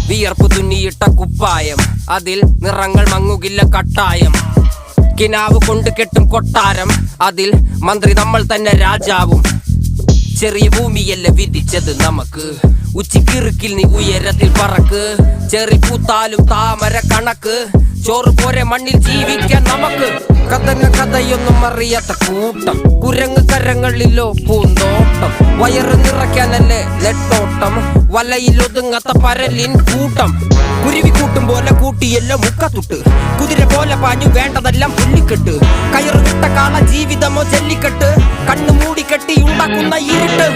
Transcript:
വിയർപ്പ് തുന്നിയിട്ട കുപ്പായം, അതിൽ നിറങ്ങൾ മങ്ങുകില്ല കട്ടായം. കിനാവ് കൊണ്ട് കെട്ടും കൊട്ടാരം, അതിൽ മന്ത്രി നമ്മൾ തന്നെ രാജാവും. ചെറിയ ഭൂമിയല്ല വിധിച്ചത് നമുക്ക്, ഉച്ചിക്കിറുക്കിൽ നീ ഉയരത്തിൽ പറക്ക്. ചെറി പൂത്താലും താമര കണക്ക്, ചോറ് പോരെ മണ്ണിൽ ജീവിക്കാൻ നമുക്ക്. കഥയൊന്നും അറിയാത്ത കൂട്ടം, കുരങ്ങ് കരങ്ങളിലോ പൂന്തോട്ടം. വയറ് നിറയ്ക്കാനല്ലേ നെട്ടോട്ടം, വലയിൽ ഒതുങ്ങാത്ത പരലിൻ കൂട്ടം. കുരുവി കൂട്ടും പോലെ കൂട്ടിയെല്ലാം മുക്കത്തുട്ട്, കുതിര പോലെ പാഞ്ഞു വേണ്ടതെല്ലാം പുള്ളിക്കെട്ട്. കയറ് വിട്ട കാള ജീവിതമോ ജല്ലിക്കെട്ട്, കണ്ണു മൂടിക്കെട്ടി ഉണ്ടാക്കുന്ന ഇരുട്ട്.